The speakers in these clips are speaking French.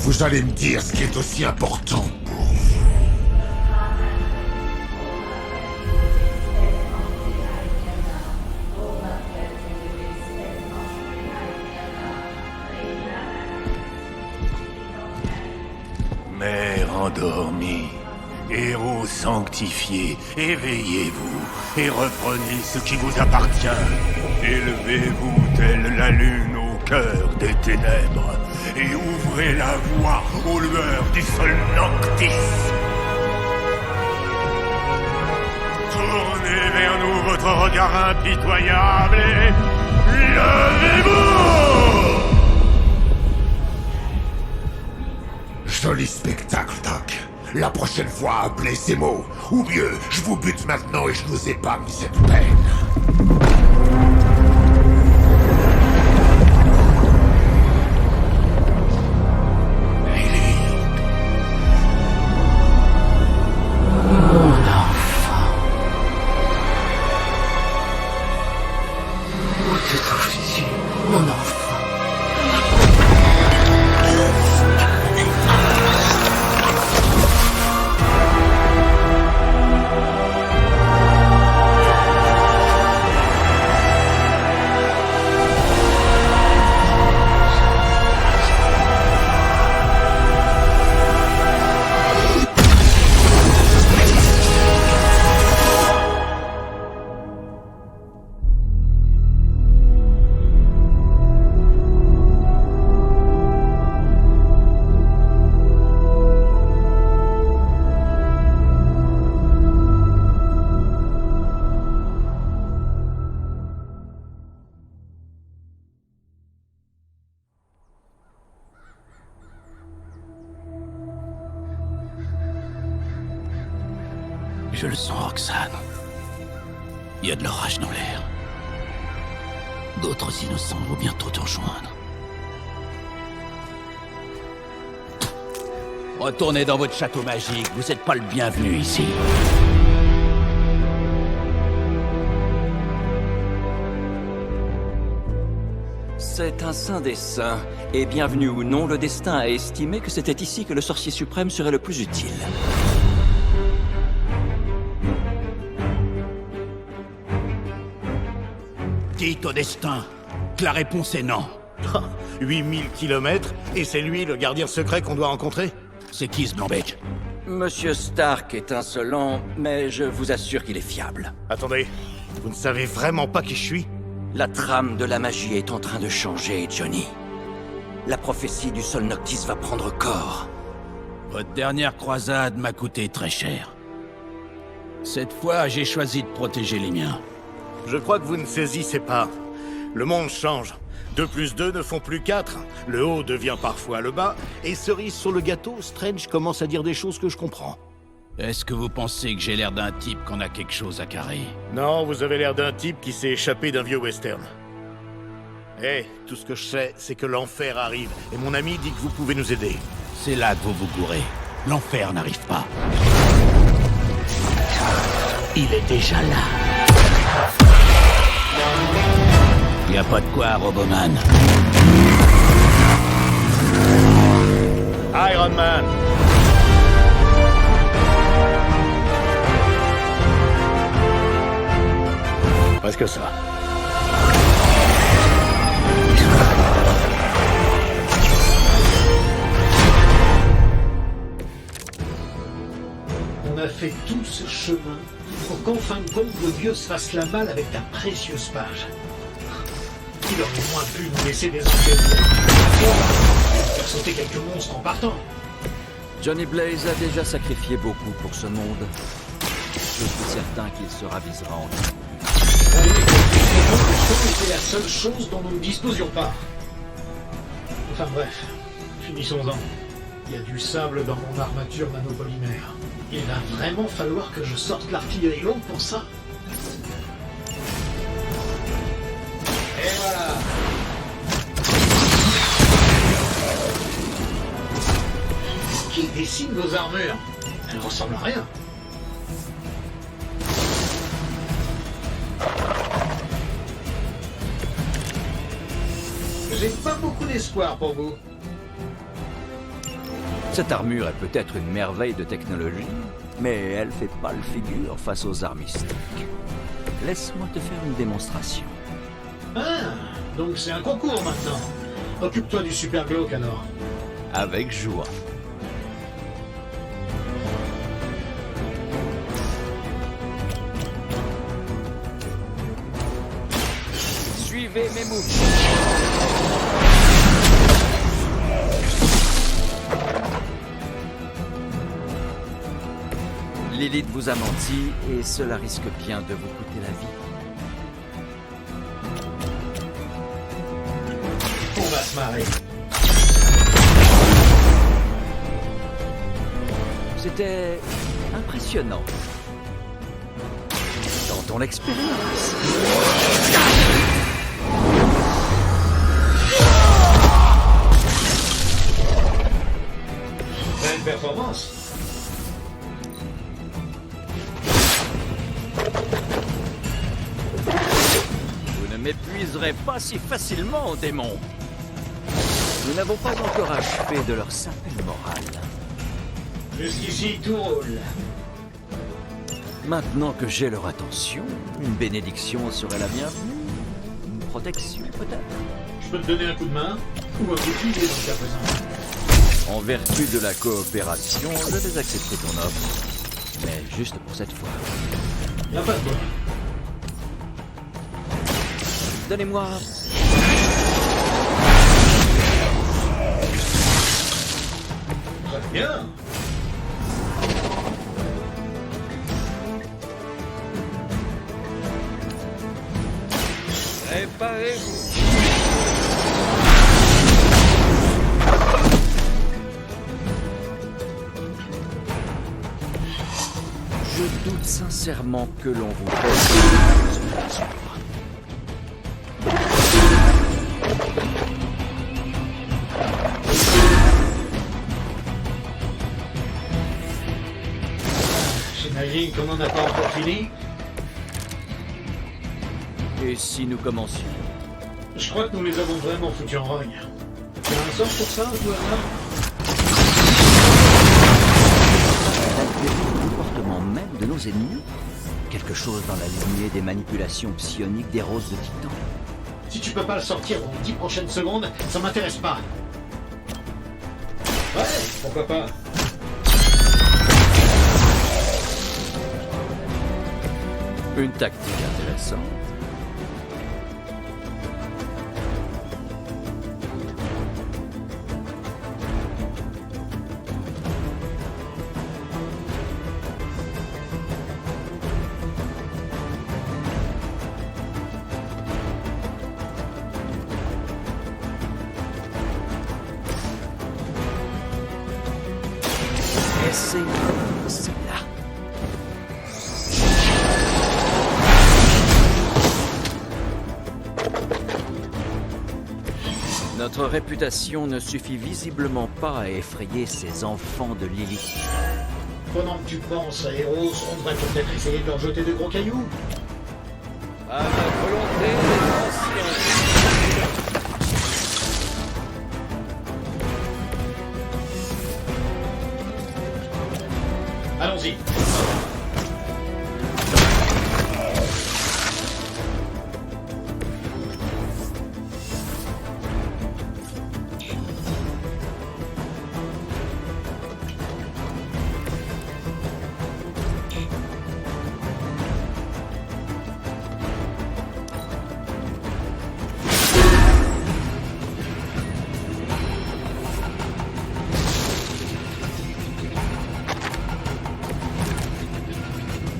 vous allez me dire ce qui est aussi important pour vous. Mère endormie, héros sanctifié, éveillez-vous et reprenez ce qui vous appartient. Élevez-vous telle la lune au cœur des ténèbres et ouvrez la voie aux lueurs du sol Noctis. Tournez vers nous votre regard impitoyable et levez-vous! Joli spectacle, Doc. La prochaine fois, appelez ces mots. Ou mieux, je vous bute maintenant et je vous épargne cette peine. Je le sens, Roxane. Il y a de l'orage dans l'air. D'autres innocents vont bientôt te rejoindre. Retournez dans votre château magique, vous n'êtes pas le bienvenu ici. C'est un saint des saints, et bienvenu ou non, le destin a estimé que c'était ici que le sorcier suprême serait le plus utile. Dites au destin que la réponse est non. 8000 kilomètres, et c'est lui le gardien secret qu'on doit rencontrer? C'est qui ce Blanc-Bec? Monsieur Stark est insolent, mais je vous assure qu'il est fiable. Attendez, vous ne savez vraiment pas qui je suis? La trame de la magie est en train de changer, Johnny. La prophétie du sol Noctis va prendre corps. Votre dernière croisade m'a coûté très cher. Cette fois, j'ai choisi de protéger les miens. Je crois que vous ne saisissez pas. Le monde change. 2 plus 2 ne font plus 4. Le haut devient parfois le bas. Et cerise sur le gâteau, Strange commence à dire des choses que je comprends. Est-ce que vous pensez que j'ai l'air d'un type qu'on a quelque chose à carrer? Non, vous avez l'air d'un type qui s'est échappé d'un vieux western. Tout ce que je sais, c'est que l'enfer arrive. Et mon ami dit que vous pouvez nous aider. C'est là que vous vous courez. L'enfer n'arrive pas. Il est déjà là. Y a pas de quoi, Roboman. Iron Man! Presque ça. On a fait tout ce chemin pour qu'en fin de compte, le vieux se fasse la malle avec ta précieuse page. Il aurait au moins pu nous laisser des enquêtes. Faire sauter quelques monstres en partant. Johnny Blaze a déjà sacrifié beaucoup pour ce monde. Je suis certain qu'il se ravisera en temps. Allez, le temps était la seule chose dont nous ne disposions pas. Enfin bref, finissons-en. Il y a du sable dans mon armature nanopolymère. Il va vraiment falloir que je sorte l'artillerie longue pour ça. Et voilà. Qui dessine vos armures? Elles ressemblent à rien. J'ai pas beaucoup d'espoir pour vous. Cette armure est peut-être une merveille de technologie, mais elle fait pâle figure face aux armes mystiques. Laisse-moi te faire une démonstration. Ah, donc c'est un concours maintenant. Occupe-toi du super glauque alors. Avec joie. Suivez mes mouvements. Lilith vous a menti et cela risque bien de vous coûter la vie. On va se marrer. C'était impressionnant. Tentons l'expérience. Belle performance. Vous ne m'épuiserez pas si facilement, démon. Nous n'avons pas encore achevé de leur sapin moral. Jusqu'ici, tout roule. Maintenant que j'ai leur attention, une bénédiction serait la bienvenue. Une protection, peut-être. Je peux te donner un coup de main ou un coup de pied dans le cas présent. En vertu de la coopération, je vais accepter ton offre. Mais juste pour cette fois. Y'a pas de quoi. Donnez-moi... Très bien. Préparez-vous. Je doute sincèrement que l'on vous pose. J'imagine qu'on n'en a pas encore fini. Et si nous commencions? Je crois que nous les avons vraiment foutus en rogne. Tu as un sort pour ça, ou hasard? Le comportement même de nos ennemis? Quelque chose dans la lignée des manipulations psioniques des roses de Titan. Si tu peux pas le sortir dans les 10 prochaines secondes, ça m'intéresse pas. Ouais, pourquoi pas. Une tactique intéressante. C'est celle-là. Notre réputation ne suffit visiblement pas à effrayer ces enfants de Lilith. Pendant que tu penses à Héros, on devrait peut-être essayer de leur jeter de gros cailloux. À la volonté des anciens. Allons-y.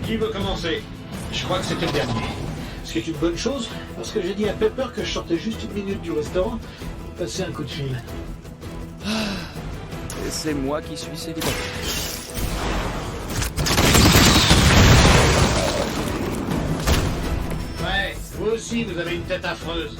Qui veut commencer? Je crois que c'était le dernier. Ce qui est une bonne chose, parce que j'ai dit à Pepper que je sortais juste une minute du restaurant et passer un coup de fil. Et c'est moi qui suis célibataire. Ouais, vous aussi, vous avez une tête affreuse.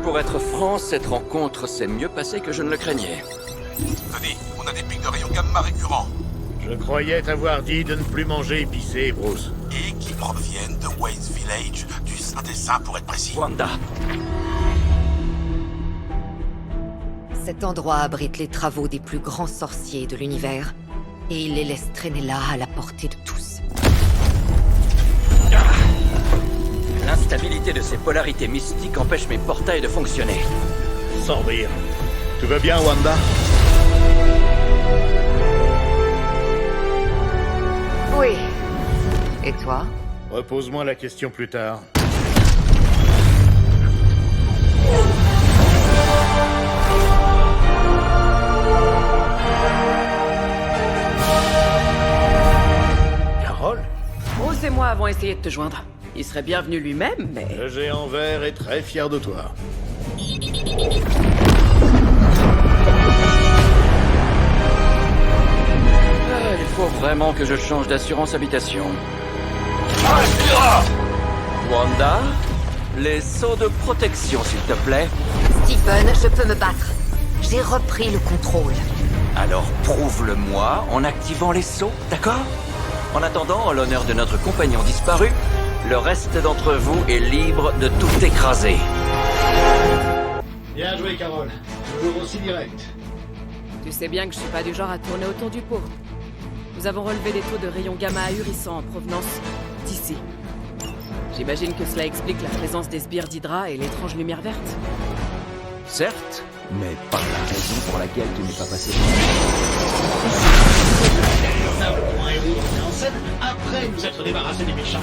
Pour être franc, cette rencontre s'est mieux passée que je ne le craignais. Tony, on a des pics de rayons gamma récurrents. Je croyais t'avoir dit de ne plus manger épicé, Bruce. Et qui proviennent de Wayne's Village, du Saint des Saints pour être précis. Wanda, Cet endroit abrite les travaux des plus grands sorciers de l'univers, et il les laisse traîner là à la portée de tous. l'instabilité de ces polarités mystiques empêche mes portails de fonctionner. Sans rire. Tout va bien, Wanda? Oui. Et toi? Repose-moi la question plus tard. Carole? Bruce et moi avons essayé de te joindre. Il serait bienvenu lui-même, mais... Le géant vert est très fier de toi. Il faut vraiment que je change d'assurance habitation. Wanda, les sauts de protection, s'il te plaît. Stephen, je peux me battre. J'ai repris le contrôle. Alors prouve-le-moi en activant les sauts, d'accord? En attendant, en l'honneur de notre compagnon disparu, le reste d'entre vous est libre de tout écraser. Bien joué, Carole. Toujours aussi direct. Tu sais bien que je suis pas du genre à tourner autour du pot. Nous avons relevé des taux de rayons gamma ahurissants en provenance d'ici. J'imagine que cela explique la présence des sbires d'Hydra et l'étrange lumière verte. Certes, mais pas la raison pour laquelle tu n'es pas passé. Pour un héros en scène, après nous être débarrassés des méchants.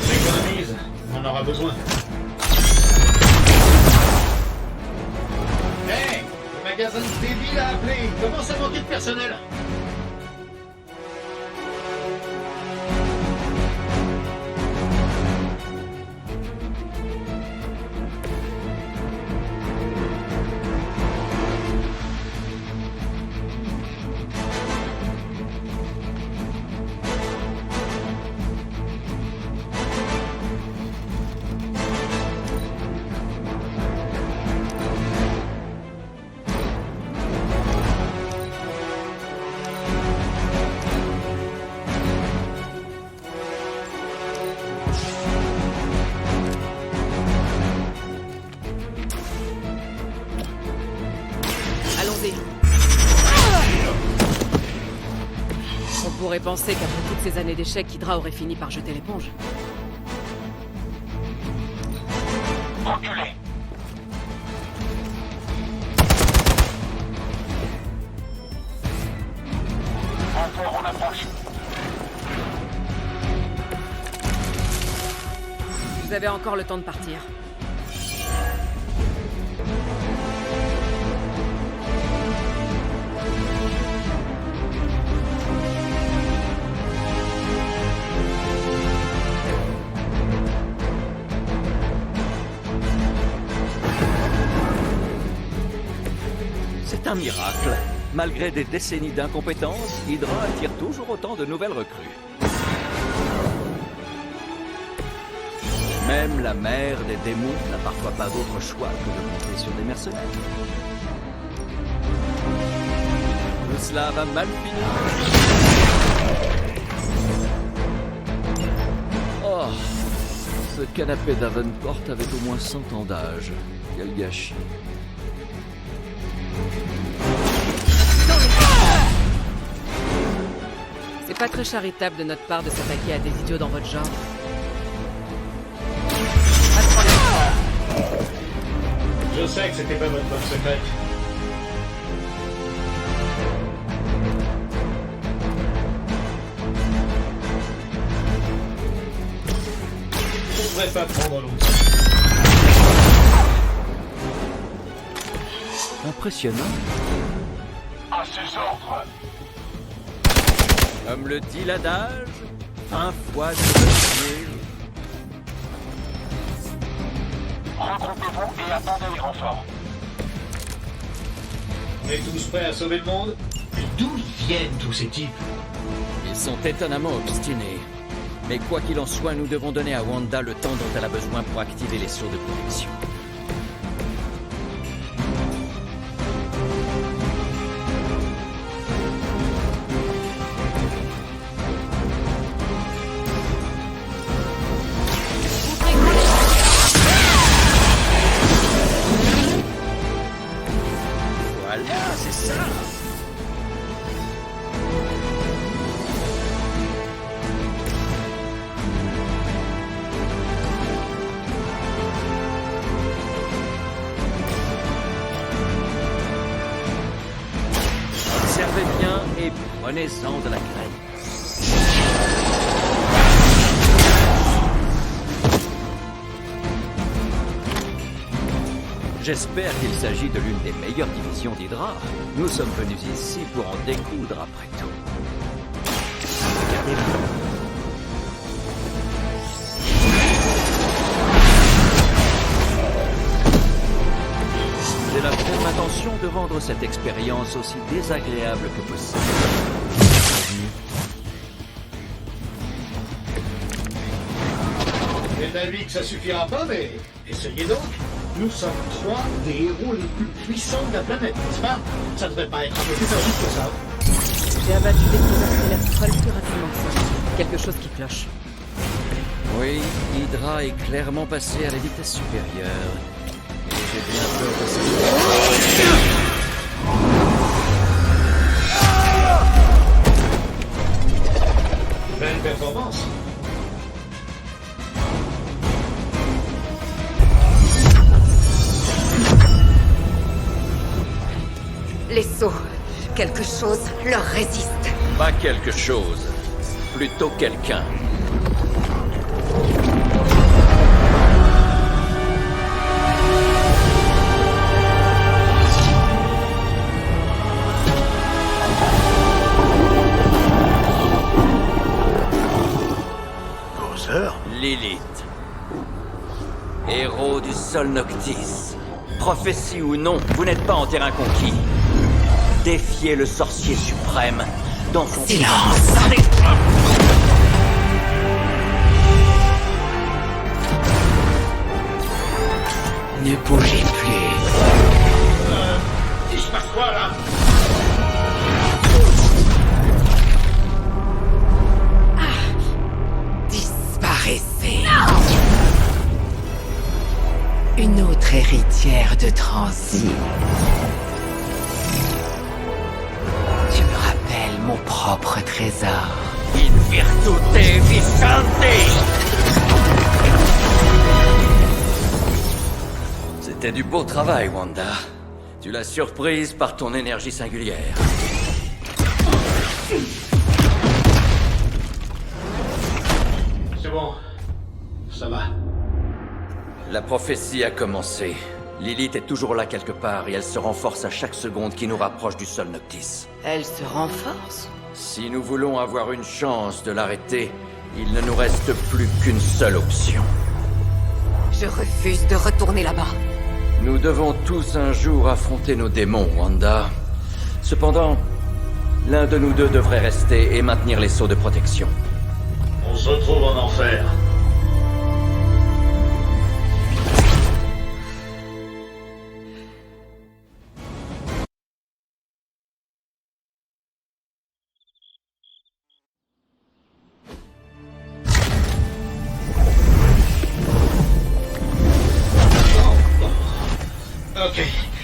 Économise, on en aura besoin. Hey, le magasin de débile a appelé. Il commence à manquer de personnel. Allons-y. On pourrait penser qu'après toutes ces années d'échecs, Hydra aurait fini par jeter l'éponge. Reculez. Encore, on approche. Vous avez encore le temps de partir. C'est un miracle. Malgré des décennies d'incompétence, Hydra attire toujours autant de nouvelles recrues. Même la mère des démons n'a parfois pas d'autre choix que de compter sur des mercenaires. Tout cela va mal finir. Oh, ce canapé d'Avenport avait au moins 100 ans d'âge. Quel gâchis. C'est pas très charitable de notre part de s'attaquer à des idiots dans votre genre. Pas de problème. Je sais que c'était pas votre bonne secrète. On devrait pas prendre longtemps. Impressionnant. À ses ordres. Comme le dit l'adage, un fois de pied. Regroupez-vous et attendez les renforts. On est tous prêts à sauver le monde? Mais d'où ils viennent tous ces types? Ils sont étonnamment obstinés. Mais quoi qu'il en soit, nous devons donner à Wanda le temps dont elle a besoin pour activer les sauts de protection. Voilà, c'est ça! Observez bien et prenez-en de la graine. J'espère qu'il s'agit de l'une des meilleures divisions d'Hydra. Nous sommes venus ici pour en découdre après tout. Regardez-vous. J'ai la ferme intention de rendre cette expérience aussi désagréable que possible. J'ai d'avis que ça suffira pas, mais essayez donc. Nous sommes 3 des héros les plus puissants de la planète, n'est-ce pas? Ça devrait pas être un peu plus facile que ça. J'ai abattu des prédateurs trolls plus rapidement que ça. Quelque chose qui cloche. Oui, Hydra est clairement passé à la vitesse supérieure. Et j'ai bien peur de ça. Belle performance. Les sceaux, quelque chose leur résiste. Pas quelque chose, plutôt quelqu'un. Gozer? Lilith. Héros du Sol Noctis. Prophétie ou non, vous n'êtes pas en terrain conquis. Défiez le sorcier suprême dans son... Silence! Ne bougez plus. Il se passe quoi, là? Disparaissez. Une autre héritière de Transi. Tu me rappelles mon propre trésor. In virtute vicente! C'était du beau travail, Wanda. Tu l'as surprise par ton énergie singulière. C'est bon. Ça va. La prophétie a commencé. Lilith est toujours là quelque part et elle se renforce à chaque seconde qui nous rapproche du Sol Noctis. Elle se renforce. Si nous voulons avoir une chance de l'arrêter, il ne nous reste plus qu'une seule option. Je refuse de retourner là-bas. Nous devons tous un jour affronter nos démons, Wanda. Cependant, l'un de nous deux devrait rester et maintenir les sceaux de protection. On se retrouve en enfer. Ok,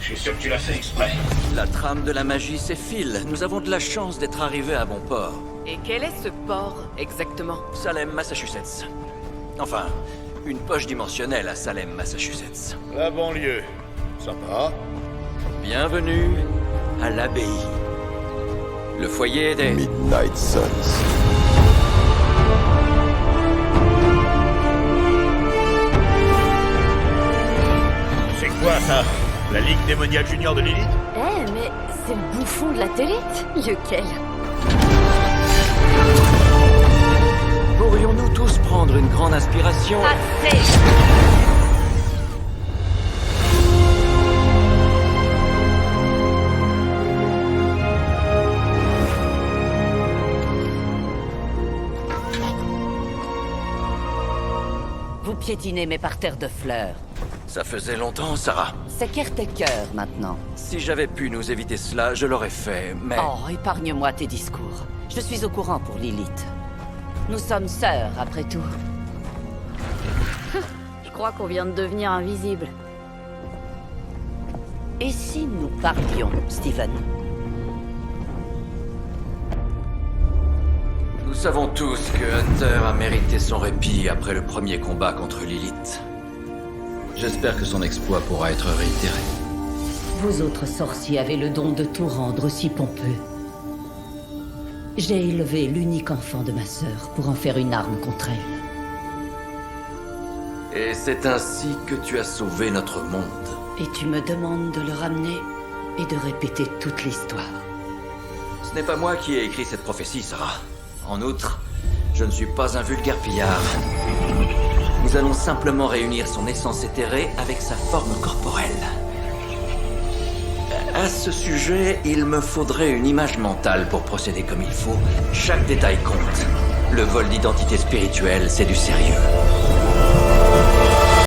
je suis sûr que tu l'as fait exprès. La trame de la magie s'effile. Nous avons de la chance d'être arrivés à bon port. Et quel est ce port, exactement? Salem, Massachusetts. Enfin, une poche dimensionnelle à Salem, Massachusetts. La banlieue. Sympa. Bienvenue à l'abbaye. Le foyer des... Midnight Suns. C'est quoi ça? La Ligue démoniaque junior de Lilith? Eh, mais c'est le bouffon de la télé? Lequel? Pourrions-nous tous prendre une grande inspiration? Assez! piétiner mes parterres de fleurs. Ça faisait longtemps, Sarah. C'est Caretaker maintenant. Si j'avais pu nous éviter cela, je l'aurais fait, mais... Oh, épargne-moi tes discours. Je suis au courant pour Lilith. Nous sommes sœurs, après tout. Je crois qu'on vient de devenir invisible. Et si nous parlions, Steven? Nous savons tous que Hunter a mérité son répit après le premier combat contre Lilith. J'espère que son exploit pourra être réitéré. Vous autres sorciers avez le don de tout rendre si pompeux. J'ai élevé l'unique enfant de ma sœur pour en faire une arme contre elle. Et c'est ainsi que tu as sauvé notre monde. Et tu me demandes de le ramener et de répéter toute l'histoire. Ce n'est pas moi qui ai écrit cette prophétie, Sarah. En outre, je ne suis pas un vulgaire pillard. Nous allons simplement réunir son essence éthérée avec sa forme corporelle. À ce sujet, il me faudrait une image mentale pour procéder comme il faut. Chaque détail compte. Le vol d'identité spirituelle, c'est du sérieux.